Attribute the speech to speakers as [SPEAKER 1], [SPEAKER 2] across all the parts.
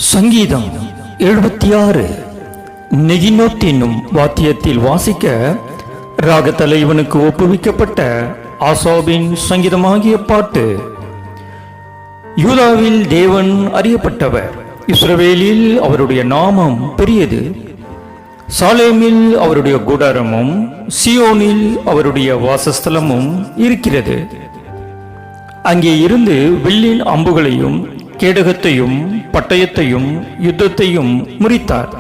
[SPEAKER 1] சங்கீதம் 76 நெகினோத் என்னும் வாத்தியத்தில் வாசிக்க ராக தலைவனுக்கு ஒப்புவிக்கப்பட்ட ஆசாபின் சங்கீதமாகிய பாட்டு. யூதாவில் தேவன் அறியப்பட்டவர், இஸ்ரவேலில் அவருடைய நாமம் பெரியது. சாலேமில் அவருடைய கூடாரமும் சியோனில் அவருடைய வாசஸ்தலமும் இருக்கிறது. அங்கே இருந்து வில்லின் அம்புகளையும் கேடகத்தையும் பட்டயத்தையும் யுத்தத்தையும் முறித்தார்.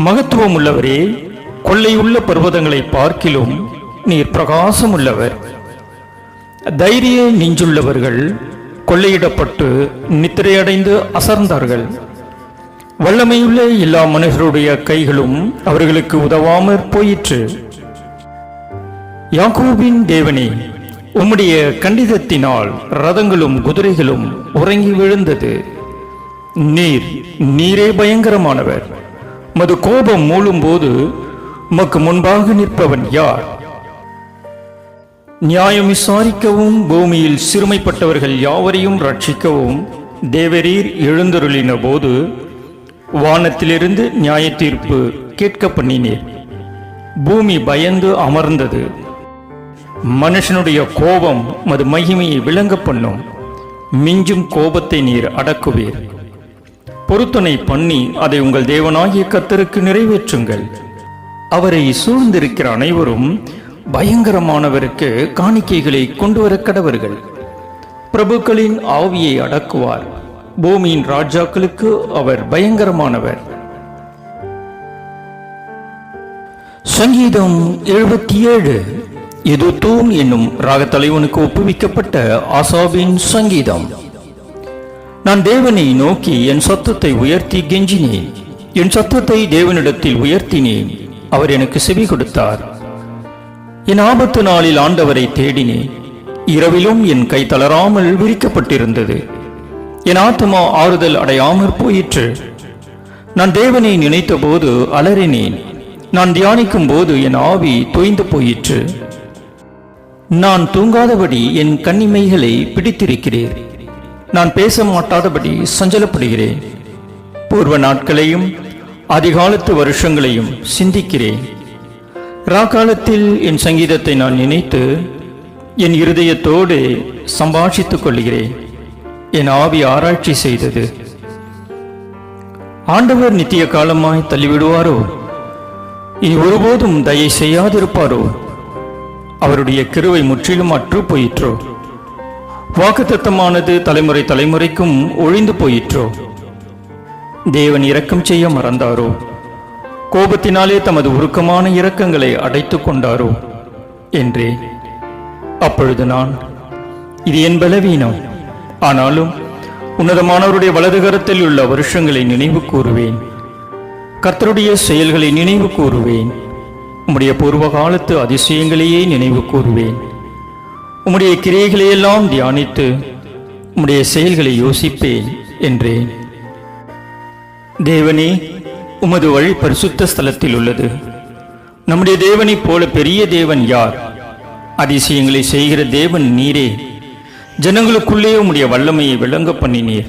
[SPEAKER 1] மகத்துவம் உள்ளவரே, கொள்ளையுள்ள பர்வதங்களை பார்க்கிலும் நீர் பிரகாசம் உள்ளவர். தைரிய நெஞ்சுள்ளவர்கள் கொள்ளையிடப்பட்டு நித்திரையடைந்து அசர்ந்தார்கள். வல்லமையுள்ள எல்லா மனிதருடைய கைகளும் அவர்களுக்கு உதவாமற் போயிற்று. யாக்கோபின் தேவனே, உம்முடைய கண்டிதத்தினால் ரதங்களும் குதிரைகளும் உறங்கி விழுந்தது. நீரே பயங்கரமானவர். மது கோபம் மூழும் போது உமக்கு முன்பாக நிற்பவன் யார்? நியாயம் விசாரிக்கவும் பூமியில் சிறுமைப்பட்டவர்கள் யாவரையும் ரட்சிக்கவும் தேவரீர் எழுந்தருளின போது வானத்திலிருந்து நியாய தீர்ப்பு கேட்க பண்ணினீர். பூமி பயந்து அமர்ந்தது. மனுஷனுடைய கோபம் மது மகிமையை விளங்க பண்ணும். மிஞ்சும் கோபத்தை நீர் அடக்குவீர். பொருத்தனை பண்ணி அதை உங்கள் தேவனாகிய கர்த்தருக்கு நிறைவேற்றுங்கள். அவரை சூழ்ந்திருக்கிற அனைவரும் பயங்கரமானவருக்கு காணிக்கைகளை கொண்டு வர கடவர்கள். பிரபுக்களின் ஆவியை அடக்குவார். பூமியின் ராஜாக்களுக்கு அவர் பயங்கரமானவர். சங்கீதம் 77 எதுத்தூன் என்னும் ராகத்தலைவனுக்கு ஒப்புவிக்கப்பட்ட ஆசாபின் சங்கீதம். நான் தேவனை நோக்கி என் சத்தத்தை உயர்த்தி கெஞ்சினேன். என் சத்தத்தை தேவனிடத்தில் உயர்த்தினேன். அவர் எனக்கு செவி கொடுத்தார். என் ஆபத்து நாளில் ஆண்டவரை தேடினேன். இரவிலும் என் கை தளராமல் விரிக்கப்பட்டிருந்தது. என் ஆத்மா ஆறுதல் அடையாமற் போயிற்று. நான் தேவனை நினைத்த போது அலறினேன். நான் தியானிக்கும் போது என் ஆவி தொய்ந்து போயிற்று. நான் தூங்காதபடி என் கண்ணிமைகளை பிடித்திருக்கிறேன். நான் பேச மாட்டாதபடி சஞ்சலப்படுகிறேன். பூர்வ நாட்களையும் அதிகாலத்து வருஷங்களையும் சிந்திக்கிறேன். ராக்காலத்தில் என் சங்கீதத்தை நான் நினைத்து என் இருதயத்தோடு சம்பாஷித்துக் கொள்கிறேன். என் ஆவி ஆராய்ச்சி செய்தது. ஆண்டவர் நித்திய காலமாய் தள்ளிவிடுவாரோ? இனி ஒருபோதும் தயை செய்யாதிருப்பாரோ? அவருடைய கிருபை முற்றிலும் அற்று போயிற்றோ? வாக்குத்தத்தமானது தலைமுறை தலைமுறைக்கும் ஒழிந்து போயிற்றோ? தேவன் இரக்கம் செய்ய மறந்தாரோ? கோபத்தினாலே தமது உருக்கமான இரக்கங்களை அடைத்துக் கொண்டாரோ என்றேன். அப்பொழுது நான், இது என் பலவீனம். ஆனாலும் உன்னதமானவருடைய வலதுகரத்தில் உள்ள வருஷங்களை நினைவு கூறுவேன். கர்த்தருடைய செயல்களை நினைவு கூறுவேன். உம்முடைய பூர்வ காலத்து அதிசயங்களையே நினைவு கூறுவேன். உம்முடைய கிரியைகளையெல்லாம் தியானித்து உம்முடைய செயல்களை யோசிப்பேன் என்றேன். தேவனே, உமது வழி பரிசுத்த ஸ்தலத்தில் உள்ளது. நம்முடைய தேவனைப் போல பெரிய தேவன் யார்? அதிசயங்களை செய்கிற தேவன் நீரே. ஜனங்களுக்குள்ளே உம்முடைய வல்லமையை விளங்க பண்ணினீர்.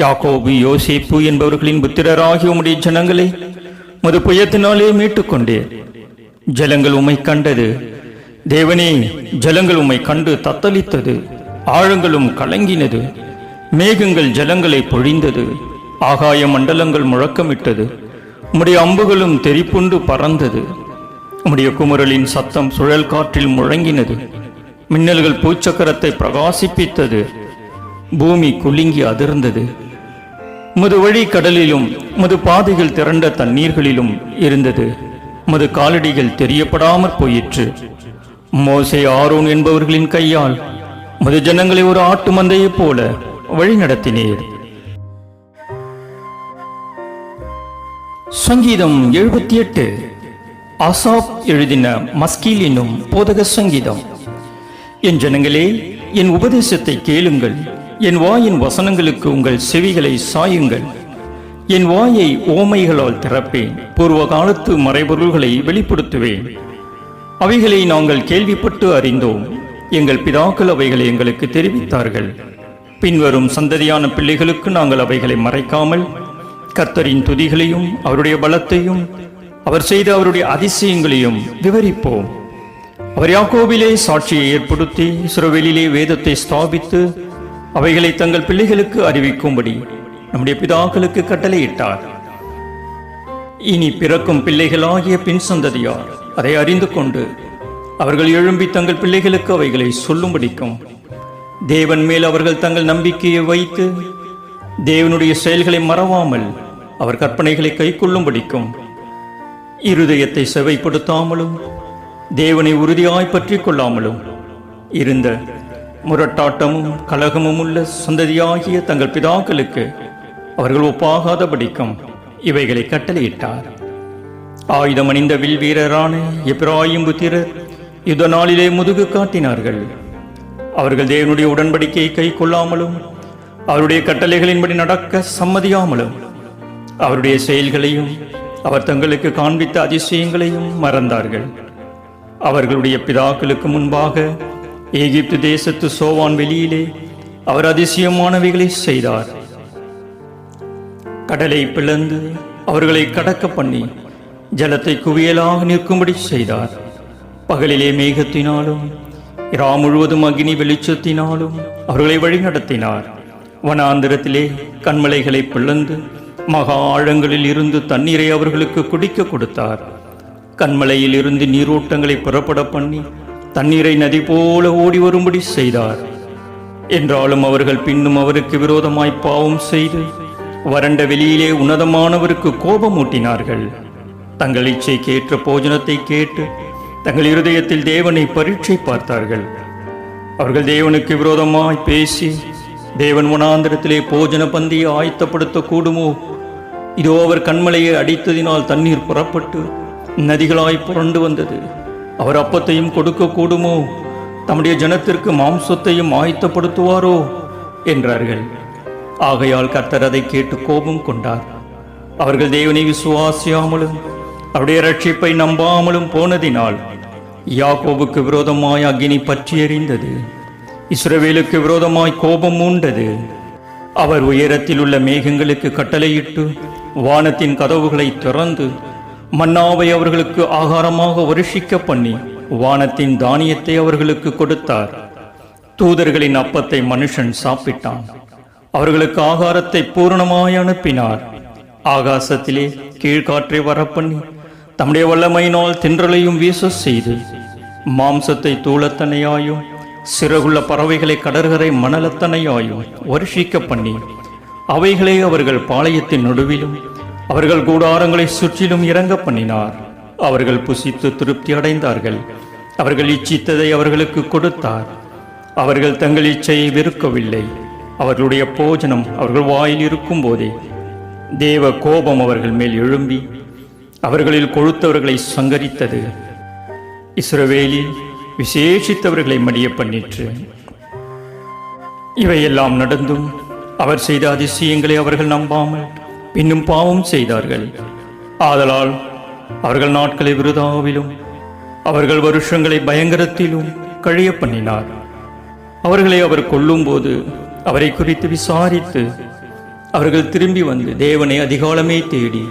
[SPEAKER 1] யாக்கோபு யோசேப்பு என்பவர்களின் புத்திரராகிய உம்முடைய ஜனங்களை மது புயத்தினாலே மீட்டுக்கொண்டீர். ஜலங்கள் உம்மை கண்டது. தேவனே, ஜலங்கள் உம்மை கண்டு தத்தளித்தது. ஆழங்களும் கலங்கினது. மேகங்கள் ஜலங்களை பொழிந்தது. ஆகாய மண்டலங்கள் முழக்கமிட்டது. உம்முடைய அம்புகளும் தெரிப்புண்டு பறந்தது. உம்முடைய குமுறலின் சத்தம் சுழல் காற்றில் முழங்கினது. மின்னல்கள் பூச்சக்கரத்தை பிரகாசிப்பித்தது. பூமி குலுங்கி அதிர்ந்தது. உமது வழி கடலிலும் உமது பாதைகள் திரண்ட தண்ணீர்களிலும் இருந்தது. உமது காலடிகள் தெரியப்படாமற் போயிற்று. மோசே ஆரோன் என்பவர்களின் கையால் உமது ஜனங்களை ஒரு ஆட்டு மந்தையைப் போல வழி நடத்தினீர். சங்கீதம் 78 ஆசாப் எழுதின மஸ்கீல் என்னும் போதக சங்கீதம். என் ஜனங்களே, என் உபதேசத்தை கேளுங்கள். என் வாயின் வசனங்களுக்கு உங்கள் செவிகளை சாயுங்கள். என் வாயை ஓமைகளால் திறப்பேன். பூர்வ காலத்து மறைபொருள்களை வெளிப்படுத்துவேன். அவைகளை நாங்கள் கேள்விப்பட்டு அறிந்தோம். எங்கள் பிதாக்கள் அவைகளை எங்களுக்கு தெரிவித்தார்கள். பின்வரும் சந்ததியான பிள்ளைகளுக்கு நாங்கள் அவைகளை மறைக்காமல் கர்த்தரின் துதிகளையும் அவருடைய பலத்தையும் அவர் செய்த அவருடைய அதிசயங்களையும் விவரிப்போம். அவர் யாக்கோபிலே சாட்சியை ஏற்படுத்தி இஸ்ரவேலிலே வேதத்தை ஸ்தாபித்து அவைகளை தங்கள் பிள்ளைகளுக்கு அறிவிக்கும்படி நம்முடைய பிதாக்களுக்கு கட்டளையிட்டார். இனி பிறக்கும் பிள்ளைகளாகிய பின் சந்ததியார் அதை அறிந்து கொண்டு அவர்கள் எழும்பி தங்கள் பிள்ளைகளுக்கு அவைகளை சொல்லும்படிக்கும் தேவன் மேல் அவர்கள் தங்கள் நம்பிக்கையை வைத்து தேவனுடைய செயல்களை மறவாமல் அவர் கற்பனைகளை கைக்கொள்ளும்படிக்கும் இருதயத்தை செவைப்படுத்தாமலும் தேவனை உறுதியாய் பற்றி கொள்ளாமலும் இருந்த முரட்டாட்டமும் கலகமும் உள்ள சந்ததியாகிய தங்கள் பிதாக்களுக்கு அவர்கள் ஒப்பாகாதபடிக்கும் இவைகளை கட்டளையிட்டார். ஆயுதம் அணிந்த வில் வீரரான எப்பிராயிம் புத்திரர் யுத்த நாளிலே முதுகு காட்டினார்கள். அவர்கள் தேவனுடைய உடன்படிக்கையை கை கொள்ளாமலும் அவருடைய கட்டளைகளின்படி நடக்க சம்மதியாமலும் அவருடைய செயல்களையும் அவர் தங்களுக்கு காண்பித்த அதிசயங்களையும் மறந்தார்கள். அவர்களுடைய பிதாக்களுக்கு முன்பாக எகிப்து தேசத்து சோவான் வெளியிலே அவர் அதிசயமானவைகளை செய்தார். கடலை பிளந்து அவர்களை கடக்க பண்ணி ஜலத்தை குவியலாக நிற்கும்படி செய்தார். பகலிலே மேகத்தினாலும் இரா முழுவதும் அக்னி வெளிச்சத்தினாலும் அவர்களை வழிநடத்தினார். வனாந்திரத்திலே கண்மலைகளை பிளந்து மகா ஆழங்களில் இருந்து தண்ணீரை அவர்களுக்கு குடிக்க கொடுத்தார். கண்மலையில் இருந்து நீரோட்டங்களை புறப்பட பண்ணி தண்ணீரை நதி போல ஓடி வரும்படி செய்தார். என்றாலும் அவர்கள் பின்னும் அவருக்கு விரோதமாய் பாவம் செய்து வறண்ட வெளியிலே உன்னதமானவருக்கு கோபமூட்டினார்கள். தங்கள் இச்சைக்கு ஏற்ற போஜனத்தை கேட்டு தங்கள் இருதயத்தில் தேவனை பரீட்சை பார்த்தார்கள். அவர்கள் தேவனுக்கு விரோதமாய் பேசி தேவன் வனாந்திரத்திலே போஜன பந்தியை ஆயத்தப்படுத்த கூடுமோ? இதோ அவர் கண்மலையை அடித்ததினால் தண்ணீர் புறப்பட்டு நதிகளாய் புரண்டு வந்தது. அவர் அப்பத்தையும் கொடுக்க கூடுமோ? தம்முடைய ஜனத்திற்கு மாம்சத்தையும் ஆயத்தப்படுத்துவாரோ என்றார்கள். ஆகையால் கர்த்தர் அதை கேட்டு கோபம் கொண்டார். அவர்கள் தேவனை விசுவாசியாமலும் அவருடைய ரட்சிப்பை நம்பாமலும் போனதினால் யாக்கோபுக்கு விரோதமாய் அக்கினி பற்றி எறிந்தது. இஸ்ரவேலுக்கு விரோதமாய் கோபம் மூண்டது. அவர் உயரத்தில் உள்ள மேகங்களுக்கு கட்டளையிட்டு வானத்தின் கதவுகளை திறந்து மன்னாவை அவர்களுக்கு ஆகாரமாக வருஷிக்க பண்ணி வானத்தின் தானியத்தை அவர்களுக்கு கொடுத்தார். தூதர்களின் அப்பத்தை மனுஷன் சாப்பிட்டான். அவர்களுக்கு ஆகாரத்தை பூரணமாய் அனுப்பினார். ஆகாசத்திலே கீழ்காற்றை வரப்பண்ணி தம்முடைய வல்லமையினால் தென்றலையும் வீச செய்து மாம்சத்தை தூளத்தனையாயும் சிறகுள்ள பறவைகளை கடற்கரை மணலத்தனையாயும் வருஷிக்க பண்ணி அவைகளை அவர்கள் பாளையத்தின் நடுவிலும் அவர்கள் கூடாரங்களை சுற்றிலும் இறங்க பண்ணினார். அவர்கள் புசித்து திருப்தி அடைந்தார்கள். அவர்கள் இச்சித்ததை அவர்களுக்கு கொடுத்தார். அவர்கள் தங்கள் இச்சையை வெறுக்கவில்லை. அவர்களுடைய போஜனம் அவர்கள் வாயில் இருக்கும் போதே தேவ கோபம் அவர்கள் மேல் எழும்பி அவர்களில் கொழுத்தவர்களை சங்கரித்தது. இஸ்ரவேலில் விசேஷித்தவர்களை மடிய பண்ணிற்று. இவையெல்லாம் நடந்தும் அவர் செய்த அதிசயங்களை அவர்கள் நம்பாமல் பின்னும் பாவம் செய்தார்கள். ஆதலால் அவர்கள் நாட்களை விருதாவிலும் அவர்கள் வருஷங்களை பயங்கரத்திலும் கழிய பண்ணினார். அவர்களை அவர் கொல்லும் போது அவரை குறித்து விசாரித்து அவர்கள் திரும்பி வந்து தேவனை அதிகாலமே தேடி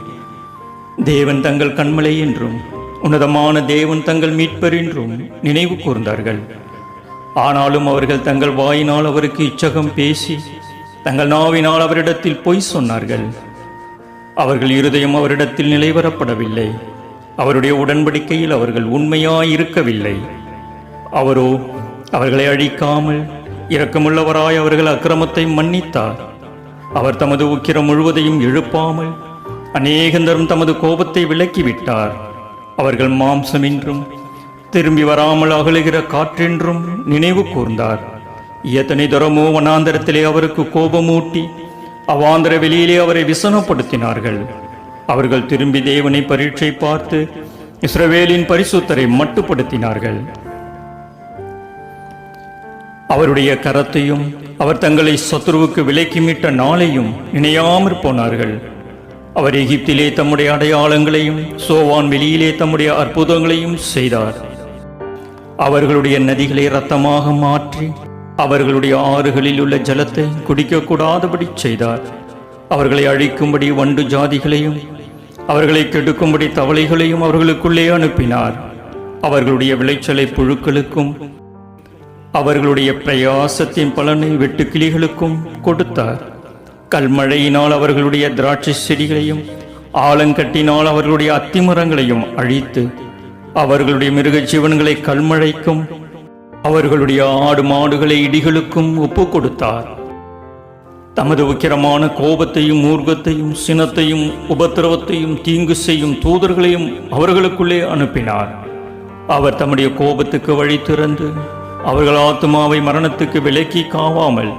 [SPEAKER 1] தேவன் தங்கள் கண்மலை என்றும் உன்னதமான தேவன் தங்கள் மீட்பர் என்றும் நினைவு கூர்ந்தார்கள். ஆனாலும் அவர்கள் தங்கள் வாயினால் அவருக்கு இச்சகம் பேசி தங்கள் நாவினால் அவரிடத்தில் பொய் சொன்னார்கள். அவர்கள் இருதயம் அவரிடத்தில் நிலைவரப்படவில்லை. அவருடைய உடன்படிக்கையில் அவர்கள் உண்மையாயிருக்கவில்லை. அவரோ அவர்களை அழிக்காமல் இரக்கமுள்ளவராய் அவர்கள் அக்கிரமத்தை மன்னித்தார். அவர் தமது உக்கிரம் முழுவதையும் எழுப்பாமல் அநேகந்தரும் தமது கோபத்தை விலக்கிவிட்டார். அவர்கள் மாம்சமென்றும் திரும்பி வராமல் அகலுகிற காற்றென்றும் நினைவு கூர்ந்தார். எத்தனை தரமோ வனாந்தரத்திலே அவருக்கு கோபமூட்டி அவாந்தர வெளியிலே அவரை விசனப்படுத்தினார்கள். அவர்கள் திரும்பி தேவனை பரீட்சை பார்த்து இஸ்ரவேலின் பரிசுத்தரை மட்டுப்படுத்தினார்கள். அவருடைய கரத்தையும் அவர் தங்களை சத்துருவுக்கு விலக்கி மீட்ட நாளையும் நினையாமற் போனார்கள். அவர் எகிப்திலே தம்முடைய அடையாளங்களையும் சோவான் வெளியிலே தம்முடைய அற்புதங்களையும் செய்தார். அவர்களுடைய நதிகளை இரத்தமாக மாற்றி அவர்களுடைய ஆறுகளில் உள்ள ஜலத்தை குடிக்கக்கூடாதபடி செய்தார். அவர்களை அழிக்கும்படி வண்டு ஜாதிகளையும் அவர்களை கெடுக்கும்படி தவளைகளையும் அவர்களுக்குள்ளே அனுப்பினார். அவர்களுடைய விளைச்சலை புழுக்களுக்கும் அவர்களுடைய பிரயாசத்தின் பலனை வெட்டுக்கிளிகளுக்கும் கொடுத்தார். கல்மழையினால் அவர்களுடைய திராட்சை செடிகளையும் ஆலங்கட்டினால் அவர்களுடைய அத்திமரங்களையும் அழித்து அவர்களுடைய மிருக ஜீவன்களை கல்மழைக்கும் அவர்களுடைய ஆடு மாடுகளை இடிகளுக்கும் ஒப்பு கொடுத்தார். தமது உக்கிரமான கோபத்தையும் மூர்க்கத்தையும் சினத்தையும் உபத்திரவத்தையும் தீங்கு செய்யும் தூதர்களையும் அவர்களுக்குள்ளே அனுப்பினார். அவர் தம்முடைய கோபத்துக்கு வழி திறந்து அவர்கள் ஆத்துமாவை மரணத்துக்கு விலக்கி காவாமல்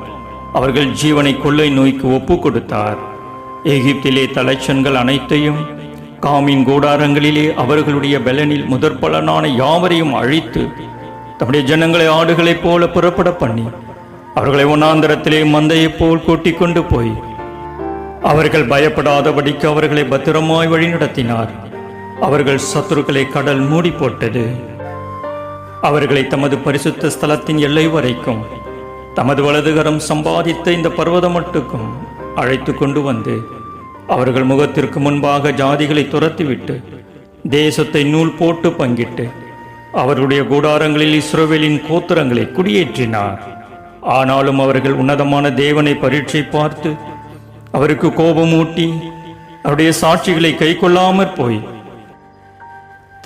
[SPEAKER 1] அவர்கள் ஜீவனை கொள்ளை நோய்க்கு ஒப்பு கொடுத்தார். எகிப்திலே தலைச்சன்கள் அனைத்தையும் காமின் கூடாரங்களிலே அவர்களுடைய பெலனில் முதற்பலனான யாவரையும் அழித்து தம்முடைய ஜனங்களை ஆடுகளைப் போல புறப்பட பண்ணி அவர்களை வனாந்தரத்திலே மந்தையைப் போல் கூட்டிக் கொண்டு போய் அவர்கள் பயப்படாதபடிக்கு அவர்களை பத்திரமாய் வழி நடத்தினார். அவர்கள் சத்துருக்களை கடல் மூடி போட்டது. அவர்களை தமது பரிசுத்த ஸ்தலத்தின் எல்லை வரைக்கும் தமது வலதுகரம் சம்பாதித்த இந்த பர்வதம் மட்டுக்கும் அழைத்து கொண்டு வந்து அவர்கள் முகத்திற்கு முன்பாக ஜாதிகளை துரத்திவிட்டு தேசத்தை நூல் போட்டு பங்கிட்டு அவர்களுடைய கூடாரங்களில் இஸ்ரவேலின் கோத்திரங்களை குடியேற்றினார். ஆனாலும் அவர்கள் உன்னதமான தேவனை பரீட்சை பார்த்து அவருக்கு கோபமூட்டி அவருடைய சாட்சிகளை கை கொள்ளாமற் போய்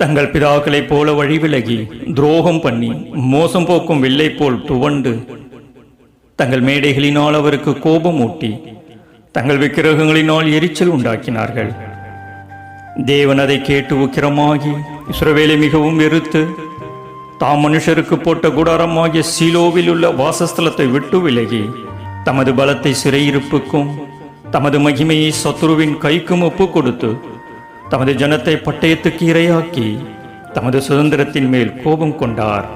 [SPEAKER 1] தங்கள் பிதாக்களைப் போல வழி விலகி துரோகம் பண்ணி மோசம் போக்கும் வில்லை போல் துவண்டு தங்கள் மேடைகளினால் அவருக்கு கோபமூட்டி தங்கள் விக்கிரகங்களினால் எரிச்சல் உண்டாக்கினார்கள். தேவன் அதை கேட்டு உக்கிரமாகி இஸ்ரவேலை மிகவும் வெறுத்து தாம் மனுஷருக்கு போட்ட கூடாரமாகிய சீலோவில் உள்ள வாசஸ்தலத்தை விட்டு விலகி தமது பலத்தை சிறையிருப்புக்கும் தமது மகிமையை சத்துருவின் கைக்கும் ஒப்பு கொடுத்து தமது ஜனத்தை பட்டயத்துக்கு இரையாக்கி தமது சுதந்திரத்தின் மேல் கோபம் கொண்டார்.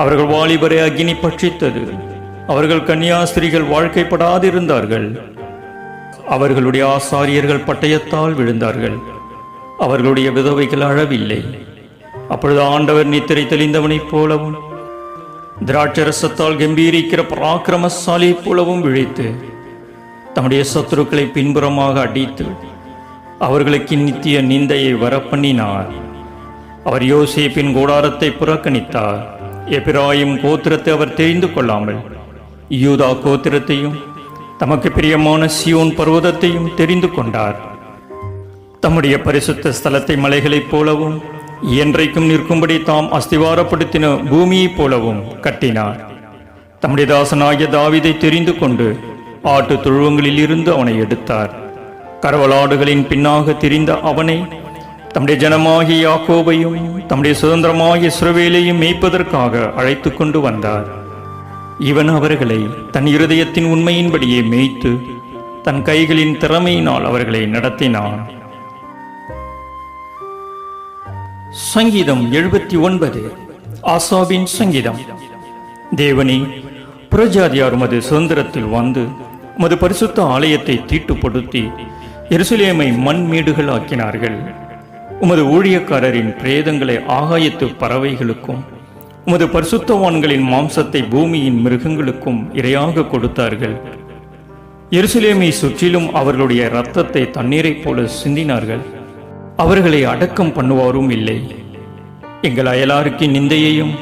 [SPEAKER 1] அவர்கள் வாலிபரை அக்கினி பட்சித்தது. அவர்கள் கன்னியாஸ்திரிகள் வாழ்க்கைப்படாதிருந்தார்கள். அவர்களுடைய ஆசாரியர்கள் பட்டயத்தால் விழுந்தார்கள். அவர்களுடைய விதவைகள் அழவில்லை. அப்பொழுது ஆண்டவர் நித்திரை தெளிந்தவனைப் போலவும் திராட்சரசத்தால் கம்பீரிக்கிற பராக்கிரமசாலியைப் போலவும் விழித்து தம்முடைய சத்துருக்களை பின்புறமாக அடித்து அவர்களுக்கு நித்திய நிந்தையை வரப்பண்ணினார். அவர் யோசேப்பின் கூடாரத்தை புறக்கணித்தார். எபிராயிம் கோத்திரத்தை அவர் தெரிந்து கொள்ளாமல் யூதா கோத்திரத்தையும் தமக்கு பிரியமான சியோன் பர்வதத்தையும் தெரிந்து கொண்டார். தம்முடைய பரிசுத்த ஸ்தலத்தை மலைகளைப் போலவும் என்றைக்கும் நிற்கும்படி தாம் அஸ்திவாரப்படுத்தின பூமியைப் போலவும் கட்டினார். தம்முடைய தாசனாகிய தாவீதை தெரிந்து கொண்டு ஆட்டு தொழுவங்களில் இருந்து அவனை எடுத்தார். கரவலாடுகளின் பின்னாக திரிந்த அவனை தம்முடைய ஜனமாகிய யாக்கோபையும் தம்முடைய சுதந்திரமாகிய இஸ்ரவேலையும் மேய்ப்பதற்காக அழைத்து கொண்டு வந்தார். இவன் அவர்களை தன் இருதயத்தின் உண்மையின்படியே மேய்த்து தன் கைகளின் திறமையினால் அவர்களை நடத்தினான். சங்கீதம் 79. ஆசாபின் சங்கீதம். தேவனே, புறஜாதியார் உமது சுதந்திரத்தில் வந்து உமது பரிசுத்த ஆலயத்தை தீட்டுப்படுத்தி எருசலேமை மண் மேடுகள் ஆக்கினார்கள். உமது ஊழியக்காரரின் பிரேதங்களை ஆகாயத்து பறவைகளுக்கும் உமது பரிசுத்தவான்களின் மாம்சத்தை பூமியின் மிருகங்களுக்கும் இரையாக கொடுத்தார்கள். எருசலேமை சுற்றிலும் அவர்களுடைய இரத்தத்தை தண்ணீரைப் போல சிந்தினார்கள். அவர்களை அடக்கம் பண்ணுவாரும் இல்லை. எங்கள் அயலாருக்கு நிந்தையையும்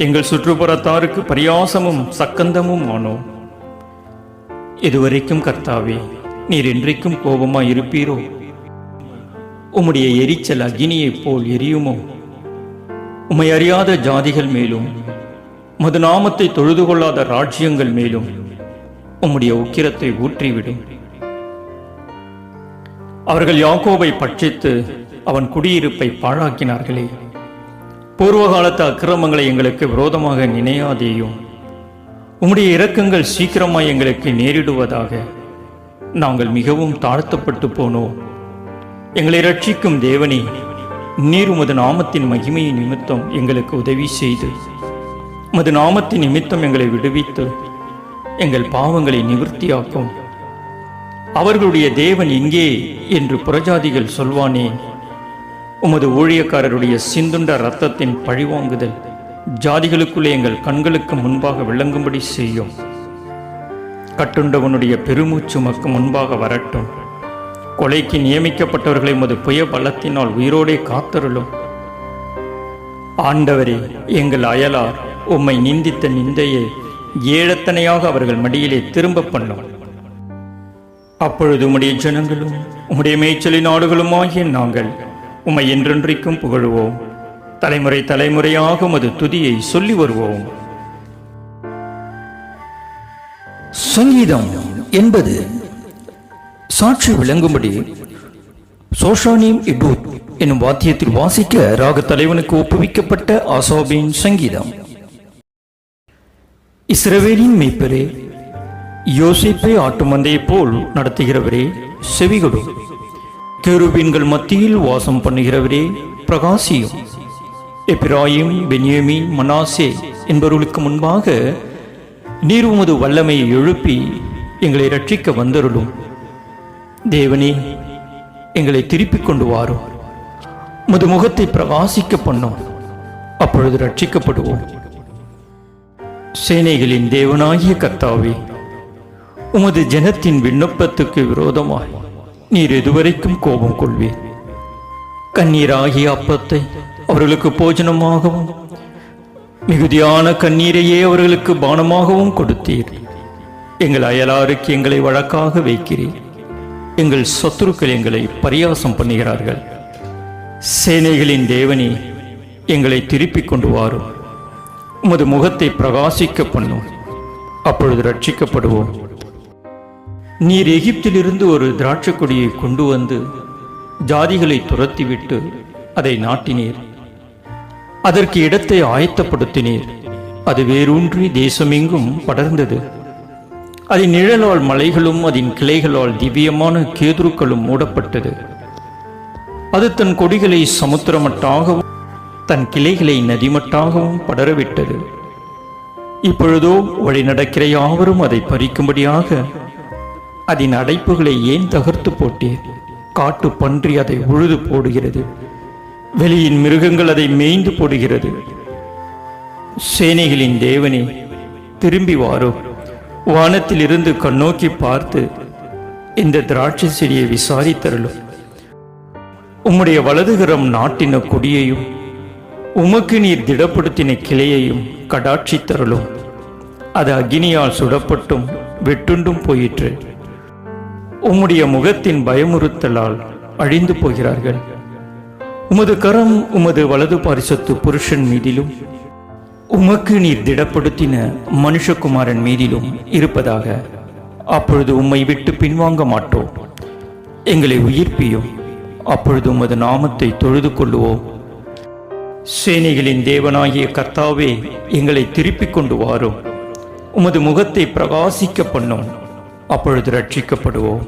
[SPEAKER 1] எங்கள் சுற்றுப்புறத்தாருக்கு பரியாசமும் சக்கந்தமும் ஆனோம். இதுவரைக்கும் கர்த்தாவே, நீர் என்றைக்கும் கோபமாய் இருப்பீரோ? உம்முடைய எரிச்சல் அக்னியைப் போல் எரியுமோ? உம்மை அறியாத ஜாதிகள் மேலும் உமது நாமத்தை தொழுது கொள்ளாத ராஜ்யங்கள் மேலும் உம்முடைய உக்கிரத்தை ஊற்றிவிடும். அவர்கள் யாக்கோபை பட்சித்து அவன் குடியிருப்பை பாழாக்கினார்களே. பூர்வ காலத்து அக்கிரமங்களை எங்களுக்கு விரோதமாக நினையாதேயும். உம்முடைய இரக்கங்கள் சீக்கிரமாய் எங்களுக்கு நேரிடுவதாக. நாங்கள் மிகவும் தாழ்த்தப்பட்டு போனோம். எங்களை ரட்சிக்கும் தேவனே, நீர் உமது நாமத்தின் மகிமையின் நிமித்தம் எங்களுக்கு உதவி செய்து உமது நாமத்தின் நிமித்தம் எங்களை விடுவித்து எங்கள் பாவங்களை நிவர்த்தியாக்கும். அவர்களுடைய தேவன் எங்கே என்று புறஜாதிகள் சொல்வானே. உமது ஊழியக்காரருடைய சிந்துண்ட இரத்தத்தின் பழிவாங்குதல் ஜாதிகளுக்குள்ளே எங்கள் கண்களுக்கு முன்பாக விளங்கும்படி செய்யும். கட்டுண்டவனுடைய பெருமூச்சு உமக்கு முன்பாக வரட்டும். கொலைக்கு நியமிக்கப்பட்டவர்களை உமது புய பலத்தினால் உயிரோடே காத்தருளும். ஆண்டவரே, எங்கள் அயலார் உம்மை நிந்தித்த நிந்தையை ஏழத்தனையாக அவர்கள் மடியிலே திரும்ப பண்ணும். அப்பொழுது உம்முடைய ஜனங்களும் உம்முடைய மேய்ச்சலின் ஆடுகளும் ஆகிய நாங்கள் உம்மை என்றென்றைக்கும் புகழுவோம். தலைமுறை தலைமுறையாக உமது துதியை சொல்லி வருவோம்.
[SPEAKER 2] சங்கீதம் 80 சாட்சி விளங்கும்படி சோஷானிம் இடூத் என்னும் வாத்தியத்தில் வாசிக்க ராக தலைவனுக்கு ஒப்புவிக்கப்பட்ட ஆசாபின் சங்கீதம். இஸ்ரவேலின் மேய்ப்பரே, யோசேப்பை ஆட்டு மந்தையைப் போல் நடத்துகிறவரே, செவிகொடு. கேருபீன்கள் மத்தியில் வாசம் பண்ணுகிறவரே, பிரகாசியும். எப்பிராயிம், பென்யமீன், மனாசே என்பவர்களுக்கு முன்பாக நீர் உமது வல்லமையை எழுப்பி எங்களை ரட்சிக்க வந்தருளும். தேவனே, எங்களை திருப்பிக் கொண்டு வாரும். உமது முகத்தை பிரகாசிக்க பண்ணும். அப்பொழுது ரட்சிக்கப்படுவோம். சேனைகளின் தேவனாகிய கர்த்தாவே, உமது ஜனத்தின் விண்ணப்பத்துக்கு விரோதமாய் நீர் எதுவரைக்கும் கோபம் கொள்வீர்? கண்ணீராகிய அப்பத்தை அவர்களுக்கு போஜனமாகவும் மிகுதியான கண்ணீரையே அவர்களுக்கு பானமாகவும் கொடுத்தீர். எங்கள் அயலாருக்கு எங்களை வழக்காக வைக்கிறீர். எங்கள் சத்துருக்கள் எங்களை பரியாசம் பண்ணுகிறார்கள். சேனைகளின் தேவனே, எங்களை திருப்பிக் கொண்டு வாரும். உமது முகத்தை பிரகாசிக்க பண்ணும். அப்பொழுது ரட்சிக்கப்படுவோம். நீர் எகிப்திலிருந்து ஒரு திராட்சை கொடியை கொண்டு வந்து ஜாதிகளை துரத்திவிட்டு அதை நாட்டினீர். அதற்கு இடத்தை ஆயத்தப்படுத்தினீர். அது வேரூன்றி தேசமெங்கும் படர்ந்தது. அதன் நிழலால் மலைகளும் அதன் கிளைகளால் திவ்யமான கேதுருக்களும் மூடப்பட்டது. அது தன் கொடிகளை சமுத்திரமட்டாகவும் தன் கிளைகளை நதிமட்டாகவும் படரவிட்டது. இப்பொழுதோ வழி நடக்கிற யாவரும் அதை பறிக்கும்படியாக அதன் அடைப்புகளை ஏன் தகர்த்து போட்டீர்? காட்டு பன்றி அதை உழுது போடுகிறது. வெளியின் மிருகங்கள் அதை மேய்ந்து போடுகிறது. சேனைகளின் தேவனே, திரும்பி வாரோ. வானத்தில் இருந்து கண்ணோக்கி பார்த்து இந்த திராட்சை செடியை விசாரித்தருளும். உம்முடைய வலதுகரம் நாட்டின கொடியையும் உமக்கு நீர் திடப்படுத்தின கிளையையும் கடாட்சித்தருளும். அது அக்கினியால் சுடப்பட்டும் வெட்டுண்டும் போயிற்று. உம்முடைய முகத்தின் பயமுறுத்தலால் அழிந்து போகிறார்கள். உமது கரம் உமது வலது பாரிசத்து புருஷன் மீதிலும் உமக்கு நீர் திடப்படுத்தின மனுஷகுமாரன் மீதிலும் இருப்பதாக. அப்பொழுது உம்மை விட்டு பின்வாங்க மாட்டோம். எங்களை உயிர்ப்பியும். அப்பொழுது உமது நாமத்தை தொழுது கொள்ளுவோம். சேனைகளின் தேவனாகிய கர்த்தாவே, எங்களை திருப்பிக் கொண்டு வாரும். உமது முகத்தை பிரகாசிக்க பண்ணும். அப்பொழுது ரட்சிக்கப்படுவோம்.